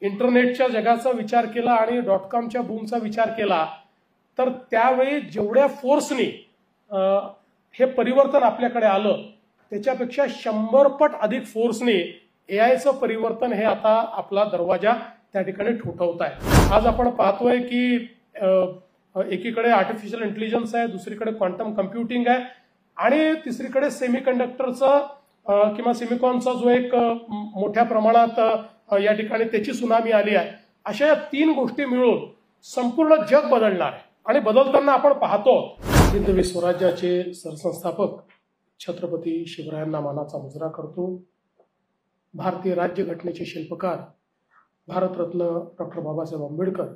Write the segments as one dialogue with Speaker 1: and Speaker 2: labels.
Speaker 1: इंटरनेटच्या जगाचा विचार केला आणि .कॉमच्या बूमचा विचार केला तर त्यावेळी जेवढ्या फोर्सनी हे परिवर्तन आपल्याकडे आलं त्याच्यापेक्षा 100 पट अधिक फोर्सनी एआयचं परिवर्तन हे आता आपला दरवाजा त्या ठिकाणी ठोठावत आहे। आज आपण पाहतोय की एकीकडे आर्टिफिशियल इंटेलिजन्स आहे, दुसरीकडे क्वांटम कम्प्युटिंग आहे आणि तिसरीकडे सेमीकंडक्टरचा किंवा सिलिकॉनचा जो एक मोठ्या प्रमाणात या ठिकाणी त्याची सुनामी आली आहे। अशा या 3 गोष्टी मिळून संपूर्ण जग बदलणार आहे आणि बदलताना आपण पाहतो हिंदवी स्वराज्याचे सरसंस्थापक छत्रपती शिवरायांना मानाचा मुजरा करतो। भारतीय राज्यघटनेचे शिल्पकार भारतरत्न डॉक्टर बाबासाहेब आंबेडकर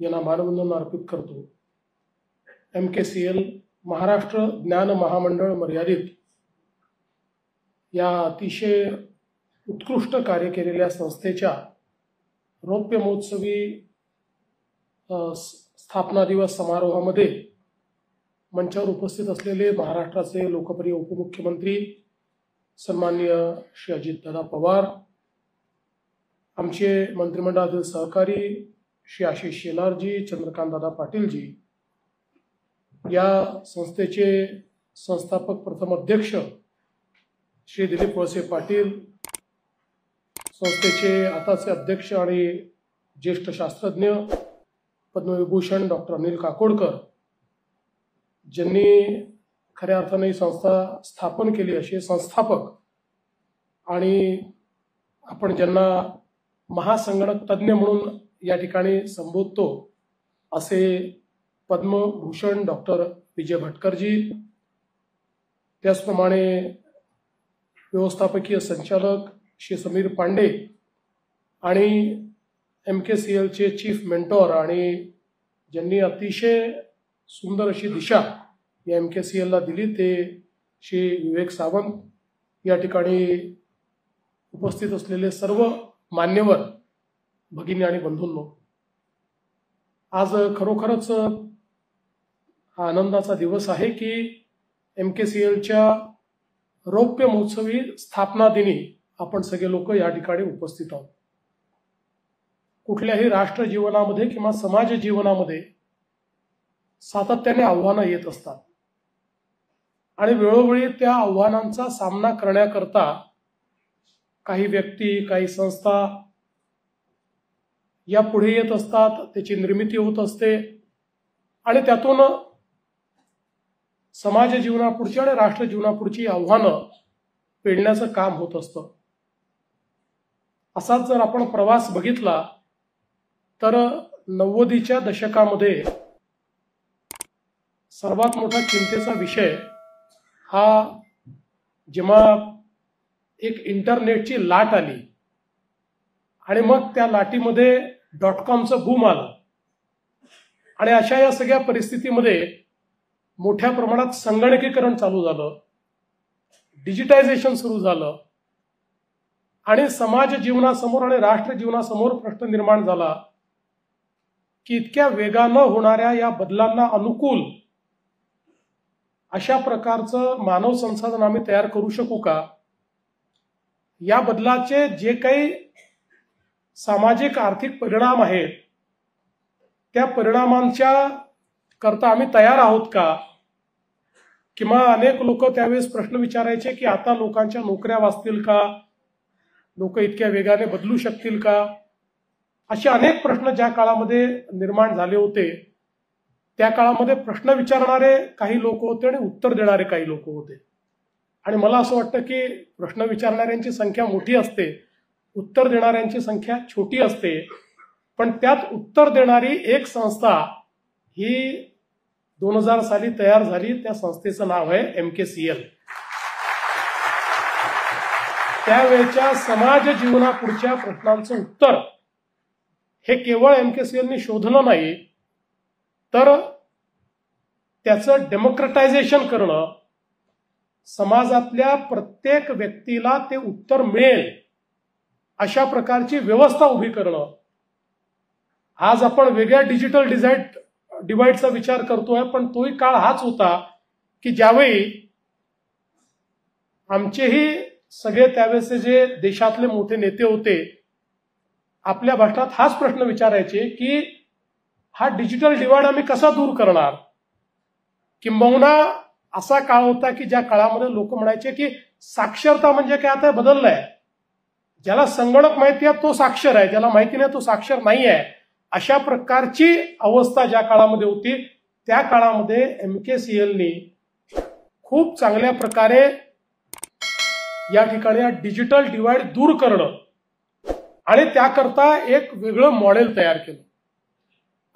Speaker 1: यांना मानवंदना अर्पित करतो। MKCL महाराष्ट्र ज्ञान महामंडळ मर्यादित या अतिशय उत्कृष्ट कार्य केलेल्या संस्थेच्या रौप्य महोत्सवी स्थापना दिवस समारोहामध्ये मंचावर उपस्थित असलेले महाराष्ट्राचे लोकप्रिय उपमुख्यमंत्री सन्माननीय श्री अजितदादा पवार, आमचे मंत्रिमंडळातील सहकारी श्री आशिष शेलारजी, चंद्रकांतदादा पाटीलजी, या संस्थेचे संस्थापक प्रथम अध्यक्ष श्री दिलीप वळसे पाटील, संस्थेचे आताचे अध्यक्ष आणि ज्येष्ठ शास्त्रज्ञ पद्मविभूषण डॉक्टर अनिल काकोडकर, ज्यांनी खऱ्या अर्थाने ही संस्था स्थापन केली असे संस्थापक आणि आपण ज्यांना महासंगणक तज्ज्ञ म्हणून या ठिकाणी संबोधतो असे पद्मभूषण डॉक्टर विजय भटकरजी, त्याचप्रमाणे व्यवस्थापकीय संचालक श्री समीर पांडे आणि MKCLचे चीफ मेंटॉर आणि ज्यांनी अतिशय सुंदर अशी दिशा या MKCLला दिली ते श्री विवेक सावंत, या ठिकाणी उपस्थित असलेले सर्व मान्यवर भगिनी आणि बंधूंनो, आज खरोखरच हा आनंदाचा दिवस आहे की MKCLच्या रौप्य महोत्सवी स्थापना दिनी आपण सगळे लोक या ठिकाणी उपस्थित आहोत। कुठल्याही राष्ट्र जीवनामध्ये किंवा समाज जीवनामध्ये सातत्याने आव्हानं येत असतात आणि वेळोवेळी त्या आव्हानांचा सामना करण्याकरता काही व्यक्ती, काही संस्था या पुढे येत असतात, त्याची निर्मिती होत असते आणि त्यातून समाज जीवनापुढची आणि राष्ट्र जीवनापुढची आव्हानं पेलण्याचं काम होत असतं। असाच जर आपण प्रवास बघितला तर 90च्या दशकामध्ये सर्वात मोठा चिंतेचा विषय हा जेव्हा एक इंटरनेटची लाट आली आणि मग त्या लाटीमध्ये .कॉमचं बूम आलं आणि अशा या सगळ्या परिस्थितीमध्ये मोठ्या प्रमाणात संगणकीकरण चालू झालं, डिजिटायझेशन सुरू झालं आणि समाज जीवनासमोर आणि राष्ट्र जीवनासमोर प्रश्न निर्माण झाला की इतक्या वेगानं होणाऱ्या या बदलांना अनुकूल अशा प्रकारचं मानव संसाधन आम्ही तयार करू शकू का? या बदलाचे जे काही सामाजिक आर्थिक परिणाम आहेत त्या परिणामांच्या करता आम्ही तयार आहोत का? किंवा अनेक लोक त्यावेळेस प्रश्न विचारायचे की आता लोकांच्या नोकऱ्या वाचतील का, लोक इतक्या वेगाने बदलू शकतील का? असे अनेक प्रश्न ज्या काळामध्ये निर्माण झाले होते त्या काळामध्ये प्रश्न विचारणारे काही लोक होते आणि उत्तर देणारे काही लोक होते आणि मला असं वाटतं की प्रश्न विचारणाऱ्यांची संख्या मोठी असते, उत्तर देणाऱ्यांची संख्या छोटी असते, पण त्यात उत्तर देणारी एक संस्था ही 2000 साली तयार झाली। त्या संस्थेचं नाव आहे MKCL। त्यावेळच्या समाज जीवनापुढच्या प्रश्नांचं उत्तर हे केवळ MKCLने शोधलं नाही तर त्याचं डेमोक्रेटायझेशन करणं, समाजातल्या प्रत्येक व्यक्तीला ते उत्तर मिळेल अशा प्रकारची व्यवस्था उभी करणं। आज आपण वेगळ्या डिजिटल डिवाइडचा विचार करतोय, पण तोही काळ हाच होता की ज्यावेळी आमचेही सगळे त्यावेळेचे जे देशातले मोठे नेते होते आपल्या भाषणात हाच प्रश्न विचारायचे की हा डिजिटल डिवाइड आम्ही कसा दूर करणार. किंबहुना असा काळ होता की ज्या काळामध्ये लोक म्हणायचे की साक्षरता म्हणजे काय आता बदललंय. ज्याला संगणक माहिती आहे तो साक्षर आहे, ज्याला माहिती नाही तो साक्षर नाही आहे. अशा प्रकारची अवस्था ज्या काळामध्ये होती त्या काळामध्ये MKCLनी खूप चांगल्या प्रकारे या ठिकाणी डिजिटल डिवाइड दूर करणं आणि त्याकरता एक वेगळं मॉडेल तयार केलं.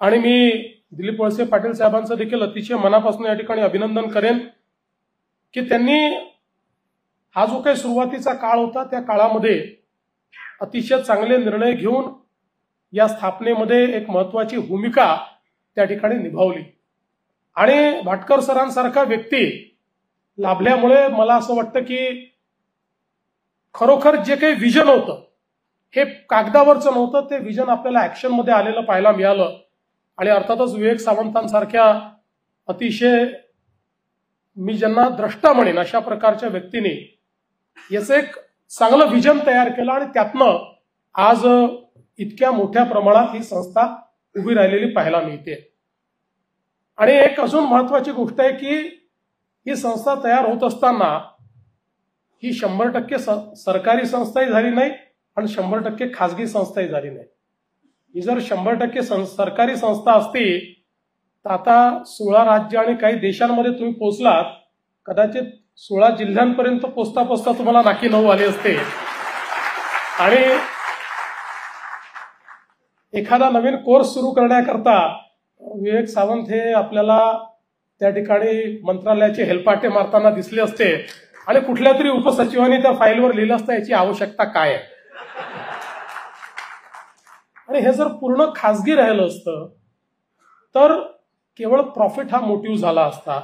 Speaker 1: आणि मी दिलीप वळसे पाटील साहेबांचं देखील अतिशय मनापासून या ठिकाणी अभिनंदन करेन की त्यांनी हा जो काही सुरुवातीचा काळ होता त्या काळामध्ये अतिशय चांगले निर्णय घेऊन या स्थापनेमध्ये एक महत्वाची भूमिका त्या ठिकाणी निभावली. आणि भाटकर सरांसारखा व्यक्ती लाभल्यामुळे मला असं वाटतं की खरोखर जे काही विजन होतं हे कागदावरचं नव्हतं, ते विजन आपल्याला ऍक्शनमध्ये आलेलं पाहायला मिळालं. आणि अर्थातच विवेक सावंतांसारख्या अतिशय मी ज्यांना द्रष्टा म्हणेन अशा प्रकारच्या व्यक्तीने याचं एक चांगलं विजन तयार केलं आणि त्यातनं आज इतक्या मोठ्या प्रमाणात ही संस्था उभी राहिलेली पाहायला मिळते. आणि एक अजून महत्वाची गोष्ट आहे की ही संस्था तयार होत असताना ही 100% सरकारी संस्थाही झाली नाही आणि 100% खासगी संस्थाही झाली नाही. ही जर 100% सरकारी संस्था असती तर आता 16 राज्य आणि काही देशांमध्ये तुम्ही पोहोचलात, कदाचित 16 जिल्ह्यांपर्यंत पोचता पोचता तुम्हाला नाकी नऊ आले असते. आणि एखादा नवीन कोर्स सुरू करण्याकरता विवेक सावंत हे आपल्याला त्या ठिकाणी मंत्रालयाचे हेलपाटे मारताना दिसले असते आणि कुठल्या तरी उपसचिवांनी त्या फाईलवर लिहिलं असतं याची आवश्यकता काय आहे. आणि हे जर पूर्ण खासगी राहिलं असतं तर केवळ प्रॉफिट हा मोटिव्ह झाला असता.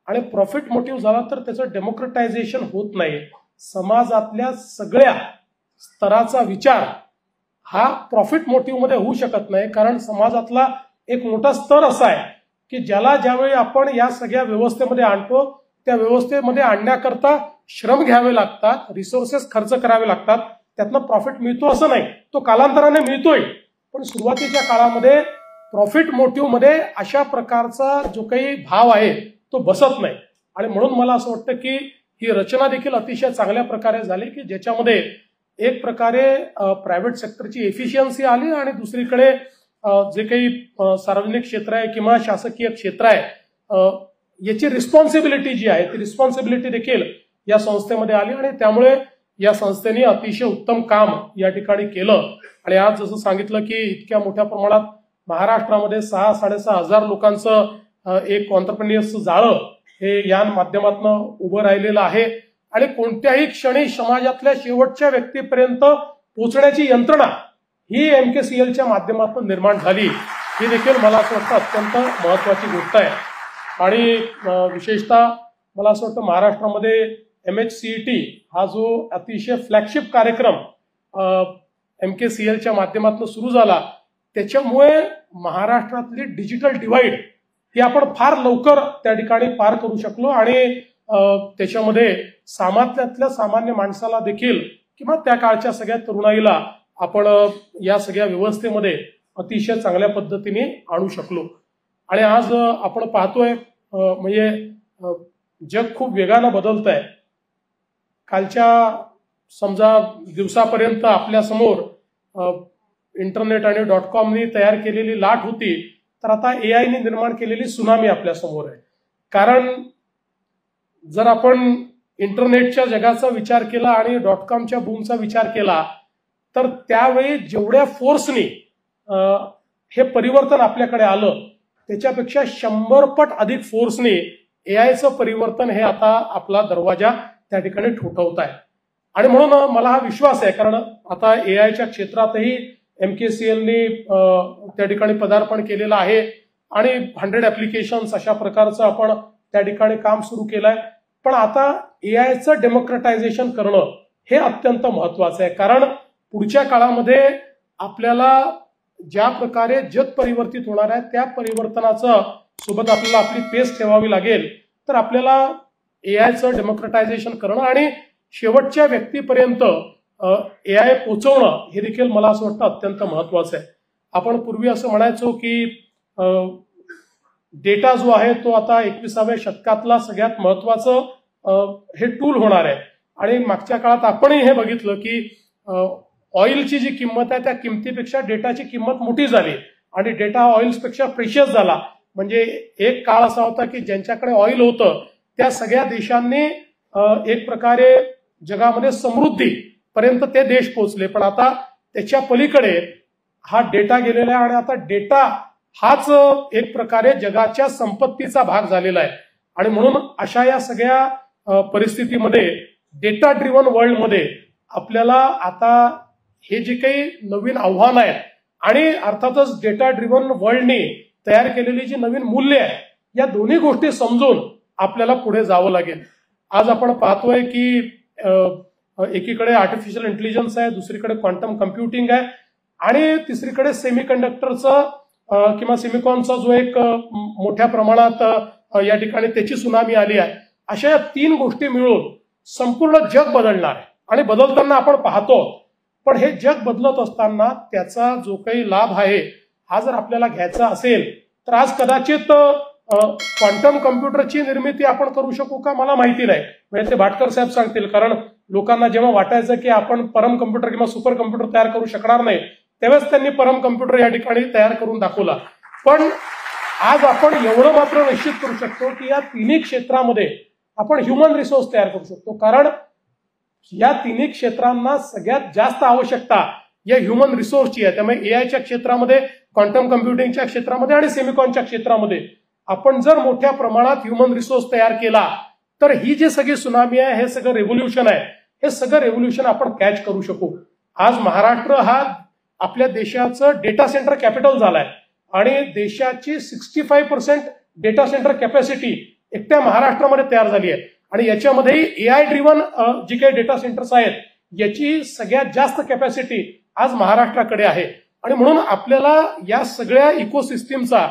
Speaker 1: आणि प्रॉफिट मोटिव्ह झाला तर त्याचं डेमोक्रेटायझेशन होत नाही. समाजातल्या सगळ्या स्तराचा विचार हा प्रॉफिट मोटिव्ह मध्ये होऊ शकत नाही. कारण समाजातला एक मोठा स्तर असा आहे की ज्याला ज्यावेळी आपण या सगळ्या व्यवस्थेमध्ये आणतो त्या व्यवस्थेमध्ये आणण्याकरता श्रम घ्यावे लागतात, रिसोर्सेस खर्च करावे लागतात. त्यातनं प्रॉफिट मिळतो असं नाही, तो कालांतराने मिळतोय. पण सुरुवातीच्या काळामध्ये प्रॉफिट मोटिव्ह मध्ये अशा प्रकारचा जो काही भाव आहे तो बसत नाही. आणि म्हणून मला असं वाटतं की ही रचना देखील अतिशय चांगल्या प्रकारे झाली की ज्याच्यामध्ये एक प्रकारे प्रायव्हेट सेक्टरची एफिशियन्सी आली आणि दुसरीकडे जे काही सार्वजनिक क्षेत्र आहे किंवा शासकीय क्षेत्र आहे याची रिस्पॉन्सिबिलिटी जी आहे ती रिस्पॉन्सिबिलिटी देखील या संस्थेमध्ये आली. आणि त्यामुळे या संस्थेने अतिशय उत्तम काम या ठिकाणी केलं. आणि आज जसं सांगितलं की इतक्या मोठ्या प्रमाणात महाराष्ट्रामध्ये 6-6.5 हजार लोकांचं एक ऑन्टरप्रेन्युअर्सचं जाळं हे या माध्यमातून उभं राहिलेलं आहे. आणि कोणत्याही क्षणी समाजातल्या शेवटच्या व्यक्तीपर्यंत पोहोचण्याची यंत्रणा ही MKCLच्या माध्यमातून निर्माण झाली. ही देखील मला असं वाटतं अत्यंत महत्वाची गोष्ट आहे. आणि विशेषतः मला असं वाटतं महाराष्ट्रामध्ये MHCET हा जो अतिशय फ्लॅगशिप कार्यक्रम MKCLच्या माध्यमातून सुरू झाला त्याच्यामुळे महाराष्ट्रातली डिजिटल डिवाइड ही आपण फार लवकर त्या ठिकाणी पार करू शकलो. आणि त्याच्यामध्ये समाजातल्या सामान्य माणसाला देखील किंवा त्या काळच्या सगळ्या तरुणाईला आपण या सगळ्या व्यवस्थेमध्ये अतिशय चांगल्या पद्धतीने आणू शकलो. आणि आज आपण पाहतोय म्हणजे जग खूप वेगानं बदलत आहे. कालच्या समजा दिवसापर्यंत आपल्या समोर इंटरनेट आणि .comनी तयार केलेली लाट होती, तर आता AIने निर्माण केलेली सुनामी आपल्या समोर आहे. कारण जर आपण इंटरनेटच्या जगाचा विचार केला आणि .comच्या बूमचा विचार केला तर त्यावेळी जेवढ्या फोर्सनी हे परिवर्तन आपल्याकडे आलं त्याच्यापेक्षा 100 पट अधिक फोर्सनी AIचं परिवर्तन हे आता आपला दरवाजा त्या ठिकाणी ठोठवत आहे. आणि म्हणून मला हा विश्वास आहे, कारण आता AIच्या क्षेत्रातही MKCLनी त्या ठिकाणी पदार्पण केलेलं आहे आणि 100 ऍप्लिकेशन्स अशा प्रकारचं आपण त्या ठिकाणी काम सुरू केलंय. पण आता AIचं डेमोक्रेटायझेशन करणं हे अत्यंत महत्वाचं आहे. कारण पुढच्या काळामध्ये आपल्याला ज्या प्रकारे जग परिवर्तित होणार आहे त्या परिवर्तनाचं सोबत आपल्याला आपली पेस ठेवावी लागेल. तर आपल्याला AIचं डेमोक्रेटायझेशन करणं आणि शेवटच्या व्यक्तीपर्यंत AI पोचवणं हे देखील मला असं वाटतं अत्यंत महत्वाचं आहे. आपण पूर्वी असं म्हणायचो की डेटा जो आहे तो आता 21व्या शतकातला सगळ्यात महत्वाचं हे टूल होणार आहे. आणि मागच्या काळात आपणही हे बघितलं की ऑइलची जी किंमत आहे त्या किमतीपेक्षा डेटाची किंमत मोठी झाली आणि डेटा ऑइल्सपेक्षा प्रेशियस झाला. म्हणजे एक काळ असा होता की ज्यांच्याकडे ऑइल होतं त्या सगळ्या देशांनी एक प्रकारे जगामध्ये समृद्धी पर्यंत ते देश पोहोचले. पण आता त्याच्या पलीकडे हा डेटा गेलेला आहे आणि आता डेटा हाच एक प्रकारे जगाच्या संपत्तीचा भाग झालेला आहे. आणि म्हणून अशा या सगळ्या परिस्थितीमध्ये डेटा ड्रिव्हन वर्ल्डमध्ये आपल्याला आता हे जे काही नवीन आव्हान आहेत आणि अर्थातच डेटा ड्रिव्हन वर्ल्डने तयार केलेली जी नवीन मूल्य आहे या दोन्ही गोष्टी समजून आपल्याला पुढे जावं लागेल. आज आपण पाहतोय की एकीकडे आर्टिफिशियल इंटेलिजन्स आहे, दुसरीकडे क्वांटम कम्प्युटिंग आहे आणि तिसरीकडे सेमीकंडक्टरचं किंवा सिमिकॉनचा जो एक मोठ्या प्रमाणात या ठिकाणी त्याची सुनामी आली आहे. अशा या तीन गोष्टी मिळून संपूर्ण जग बदलणार आहे आणि बदलताना आपण पाहतो. पण हे जग बदलत असताना त्याचा जो काही लाभ आहे हा जर आपल्याला घ्यायचा असेल तर आज कदाचित क्वांटम कम्प्युटरची निर्मिती आपण करू शकू का मला माहिती नाही. म्हणजे ते भाटकर साहेब सांगतील. कारण लोकांना जेव्हा वाटायचं की आपण परम कम्प्युटर किंवा सुपर कम्प्युटर तयार करू शकणार नाही त्यावेळेस त्यांनी परम कम्प्युटर या ठिकाणी तयार करून दाखवला. पण आज आपण एवढं मात्र निश्चित करू शकतो की या तिन्ही क्षेत्रामध्ये आपण ह्युमन रिसोर्स तयार करू शकतो. कारण या तिन्ही क्षेत्रांना सगळ्यात जास्त आवश्यकता या ह्युमन रिसोर्सची आहे. त्यामुळे एआयच्या क्षेत्रामध्ये, क्वांटम कम्प्युटिंगच्या क्षेत्रामध्ये आणि सेमिकॉनच्या क्षेत्रामध्ये आपण जर मोठ्या प्रमाणात ह्युमन रिसोर्स तयार केला तर ही जी सगळी सुनामी आहे, हे सगळं रेव्होल्युशन आहे, हे सगळं रेव्होल्युशन आपण कॅच करू शकू. आज महाराष्ट्र हा आपल्या देशाचं डेटा सेंटर कॅपिटल झालाय आणि देशाची 65% डेटा सेंटर कॅपॅसिटी एकट्या महाराष्ट्रामध्ये तयार झाली आहे. आणि याच्यामध्ये एआय ड्रिव्हन जी काही डेटा सेंटर्स आहेत याची सगळ्यात जास्त कॅपॅसिटी आज महाराष्ट्राकडे आहे. आणि म्हणून आपल्याला या सगळ्या इकोसिस्टीमचा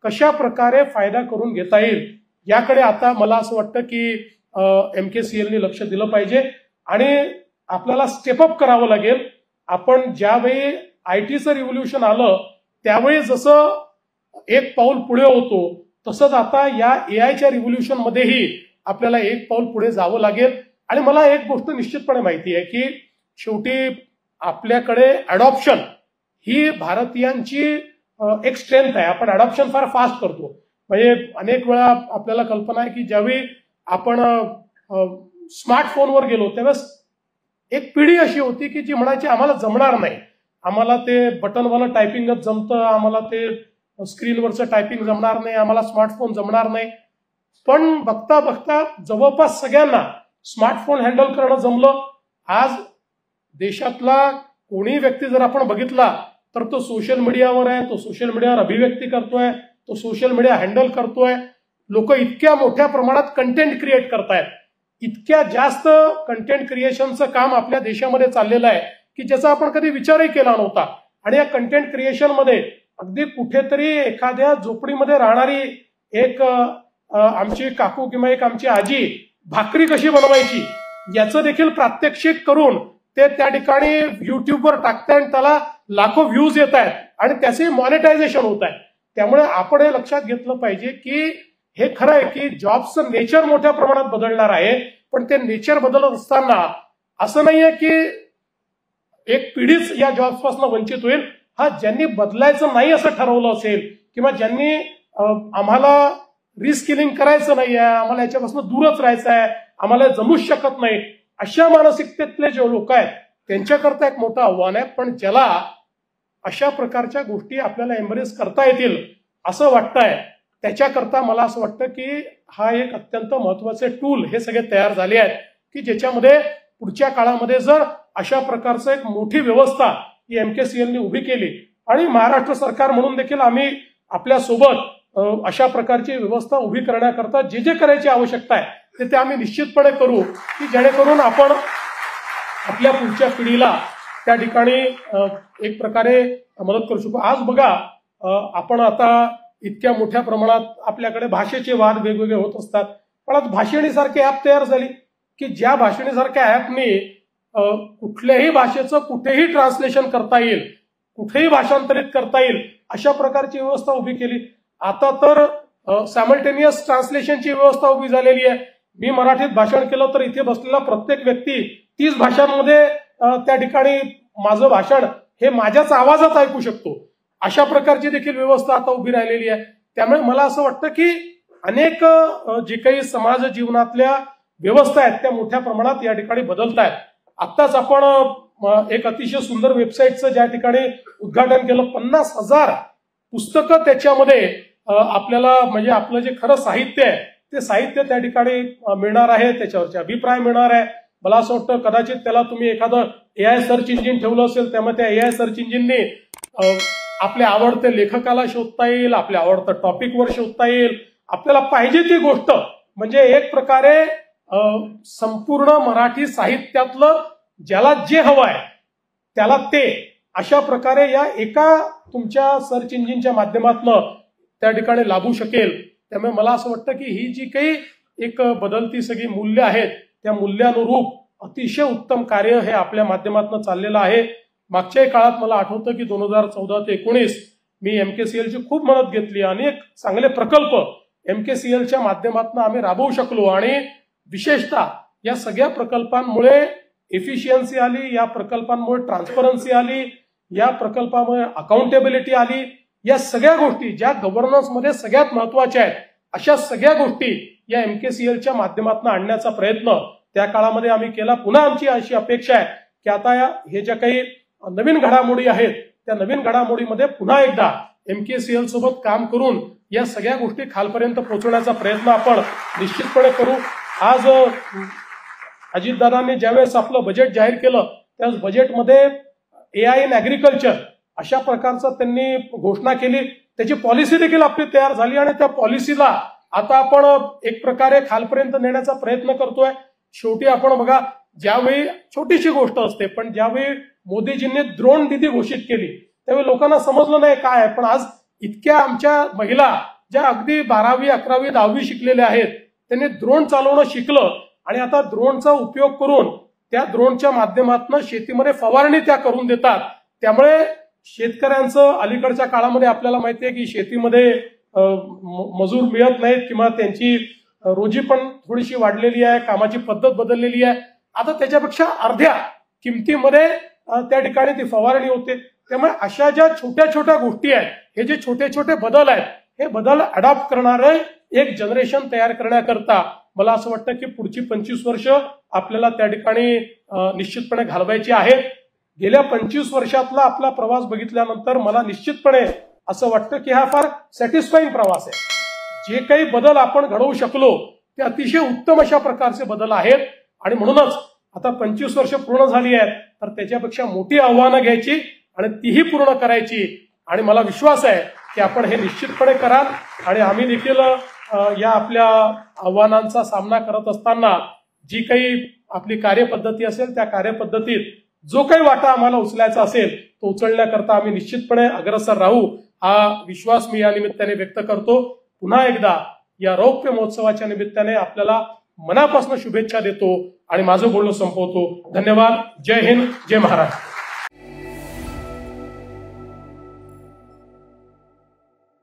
Speaker 1: कशा प्रकारे फायदा करून घेता येईल याकडे आता मला असं वाटतं की MKCLने लक्ष दिलं पाहिजे आणि आपल्याला स्टेपअप करावं लागेल. आपण ज्यावेळी आयटीचं रिव्होल्युशन आलं त्यावेळी जसं एक पाऊल पुढे होतो तसंच आता या एआयच्या रिव्होल्युशन मध्येही आपल्याला एक पाऊल पुढे जावं लागेल. आणि मला एक गोष्ट निश्चितपणे माहिती आहे की शेवटी आपल्याकडे अडॉप्शन ही भारतीयांची एक स्ट्रेंथ आहे. आपण अडॉप्शन फार फास्ट करतो. म्हणजे अनेक वेळा आपल्याला कल्पना आहे की ज्यावेळी आपण स्मार्टफोनवर गेलो त्यावेळेस एक पिढी अशी होती की जी म्हणायची आम्हाला जमणार नाही, आम्हाला ते बटनवालं टायपिंगच जमतं, आम्हाला ते स्क्रीनवरचं टायपिंग जमणार नाही, आम्हाला स्मार्टफोन जमणार नाही. पण बघता बघता जवळपास सगळ्यांना स्मार्टफोन हँडल करणं जमलं. आज देशातला कोणी व्यक्ती जर आपण बघितला तर तो सोशल मीडियावर आहे, तो सोशल मीडियावर अभिव्यक्ती करतोय, तो सोशल मीडिया हँडल करतोय. लोक इतक्या मोठ्या प्रमाणात कंटेंट क्रिएट करतायत, इतक्या जास्त कंटेंट क्रिएशनचं काम आपल्या देशामध्ये चाललेलं आहे की ज्याचा आपण कधी विचारही केला नव्हता. आणि या कंटेंट क्रिएशनमध्ये अगदी कुठेतरी एखाद्या झोपडीमध्ये राहणारी एक आमची काकू किंवा एक आमची आजी भाकरी कशी बनवायची याचं देखील प्रात्यक्षिक करून ते त्या ठिकाणी युट्यूबवर टाकताय आणि त्याला लाखो व्ह्यूज येत आहेत आणि त्याचे मॉनिटायझेशन होत आहे. त्यामुळे आपण हे लक्षात घेतलं पाहिजे की हे खरं आहे की जॉबचं नेचर मोठ्या प्रमाणात बदलणार आहे. पण ते नेचर बदलत असताना असं नाहीये की एक पिढीच या जॉब्सपासून वंचित होईल. हा ज्यांनी बदलायचं नाही असं ठरवलं असेल किंवा ज्यांनी आम्हाला रिस्किलिंग करायचं नाहीये, आम्हाला याच्यापासून दूरच राहायचं आहे, आम्हाला जमूच शकत नाही, अशा मानसिकतेतले जे लोक आहेत त्यांच्याकरता एक मोठं आव्हान आहे. पण ज्याला अशा प्रकारच्या गोष्टी आपल्याला एम्ब्रेस करता येतील असं वाटतंय त्याच्याकरता मला असं वाटतं की हा एक अत्यंत महत्वाचे टूल हे सगळे तयार झाले आहेत की ज्याच्यामध्ये पुढच्या काळामध्ये जर अशा प्रकारचं एक मोठी व्यवस्था ही MKCLने उभी केली आणि महाराष्ट्र सरकार म्हणून देखील आम्ही आपल्या सोबत अशा प्रकारची व्यवस्था उभी करण्याकरता जे जे करायची आवश्यकता आहे ते आम्ही निश्चितपणे करू की जेणेकरून आपण आपल्या पुढच्या पिढीला त्या ठिकाणी एक प्रकारे मदत करू शकू. आज बघा आपण आता इतक्या मोठ्या प्रमाणात आपल्याकडे भाषेचे वाद वेगवेगळे होत असतात. पण आज भाषिणीसारखी ऍप तयार झाली की ज्या भाषिणीसारख्या ऍपने कुठल्याही भाषेचं कुठेही ट्रान्सलेशन करता येईल, कुठेही भाषांतरित करता येईल अशा प्रकारची व्यवस्था उभी केली. आता तर सायमल्टेनियस ट्रान्सलेशनची व्यवस्था उभी झालेली आहे. मी मराठीत भाषण केलं तर इथे बसलेला प्रत्येक व्यक्ती 30 भाषांमध्ये त्या ठिकाणी माझं भाषण हे माझ्याच आवाजात ऐकू शकतो. अशा प्रकारची देखील व्यवस्था आता उभी राहिलेली आहे. त्यामुळे मला असं वाटतं की अनेक जे काही समाज जीवनातल्या व्यवस्था आहेत त्या मोठ्या प्रमाणात या ठिकाणी बदलत आहेत. आत्ताच आपण एक अतिशय सुंदर वेबसाईटचं ज्या ठिकाणी उद्घाटन केलं, 50,000 पुस्तकं त्याच्यामध्ये आपल्याला म्हणजे आपलं जे खरं साहित्य आहे ते साहित्य त्या ठिकाणी मिळणार आहे, त्याच्यावरचे अभिप्राय मिळणार आहे. मला असं वाटतं कदाचित त्याला तुम्ही एखादं AI सर्च इंजिन ठेवलं असेल, त्यामुळे त्या AI सर्च इंजिनने आपल्या आवडत्या लेखकाला शोधता येईल, आपल्या आवडत्या टॉपिकवर शोधता येईल, आपल्याला पाहिजे ती गोष्ट म्हणजे एक प्रकारे संपूर्ण मराठी साहित्यातलं ज्याला जे हवं आहे त्याला ते अशा प्रकारे या एका तुमच्या सर्च इंजिनच्या माध्यमातून त्या ठिकाणी लाभू शकेल. त्यामुळे मला असं वाटतं की ही जी काही एक बदलती सगळी मूल्य आहेत त्या मूल्यानुरूप अतिशय उत्तम कार्य हे आपल्या माध्यमातून चाललेलं आहे. मागच्याही काळात मला आठवतं की 2014 ते 2019 मी MKCLची खूप मदत घेतली. अनेक चांगले प्रकल्प MKCLच्या माध्यमातून आम्ही राबवू शकलो आणि विशेषतः या सगळ्या प्रकल्पांमुळे एफिशियन्सी आली, या प्रकल्पांमुळे ट्रान्सपरन्सी आली, या प्रकल्पामुळे अकाउंटेबिलिटी आली. या सगळ्या गोष्टी ज्या गव्हर्नन्समध्ये सगळ्यात महत्वाच्या आहेत अशा सगळ्या गोष्टी या MKCLच्या माध्यमातून आणण्याचा प्रयत्न त्या काळामध्ये आम्ही केला. पुन्हा आमची अशी अपेक्षा आहे की आता हे ज्या काही नवीन घडामोडी आहेत त्या नवीन घडामोडीमध्ये पुन्हा एकदा MKCL सोबत काम करून या सगळ्या गोष्टी खालपर्यंत पोहोचवण्याचा प्रयत्न आपण निश्चितपणे करू. आज अजितदादांनी ज्यावेळेस आपलं बजेट जाहीर केलं त्यावेळेस बजेटमध्ये AI इन ऍग्रिकल्चर अशा प्रकारचं त्यांनी घोषणा केली. त्याची पॉलिसी देखील आपली तयार झाली आणि त्या पॉलिसीला आता आपण एक प्रकारे खालपर्यंत नेण्याचा प्रयत्न करतोय. शेवटी आपण बघा, ज्यावेळी छोटीशी गोष्ट असते पण ज्यावेळी मोदीजींनी ड्रोन निधी घोषित केली त्यावेळी लोकांना समजलं नाही काय आहे, पण आज इतक्या आमच्या महिला ज्या अगदी 12वी 11वी 10वी शिकलेल्या आहेत त्यांनी ड्रोन चालवणं शिकलं आणि आता ड्रोनचा उपयोग करून त्या ड्रोनच्या माध्यमातून शेतीमध्ये फवारणी त्या करून देतात. त्यामुळे शेतकऱ्यांचं अलीकडच्या काळामध्ये आपल्याला माहिती आहे की शेतीमध्ये मजूर मिळत नाहीत किंवा त्यांची रोजी पण थोडीशी वाढलेली आहे, कामाची पद्धत बदललेली आहे. आता त्याच्यापेक्षा अर्ध्या किमतीमध्ये त्या ठिकाणी ती फवारणी होते. त्यामुळे अशा ज्या छोट्या छोट्या गोष्टी आहेत, हे जे छोटे छोटे बदल आहेत, हे बदल अडॉप्ट करणारे एक जनरेशन तयार करण्याकरता मला असं वाटतं की पुढची 25 वर्ष आपल्याला त्या ठिकाणी निश्चितपणे घालवायची आहेत. गेल्या 25 वर्षातला आपला प्रवास बघितल्यानंतर मला निश्चितपणे असं वाटतं की हा फार सॅटिस्फाईंग प्रवास आहे. जे काही बदल आपण घडवू शकलो ते अतिशय उत्तम अशा प्रकारचे बदल आहेत आणि म्हणूनच आता 25 वर्ष पूर्ण झाली आहेत तर त्याच्यापेक्षा मोठी आव्हानं घ्यायची आणि तीही पूर्ण करायची. आणि मला विश्वास आहे की आपण हे निश्चितपणे कराल आणि आम्ही देखील या आपल्या आव्हानांचा सामना करत असताना जी काही आपली कार्यपद्धती असेल त्या कार्यपद्धतीत जो काही वाटा आम्हाला उचलायचा असेल तो उचलण्याकरता आम्ही निश्चितपणे अग्रेसर राहू, हा विश्वास मी या निमित्ताने व्यक्त करतो. पुन्हा एकदा या रौप्य महोत्सवाच्या निमित्ताने आपल्याला मनापासून शुभेच्छा देतो आणि माझं बोलणं संपवतो. धन्यवाद. जय हिंद, जय महाराष्ट्र.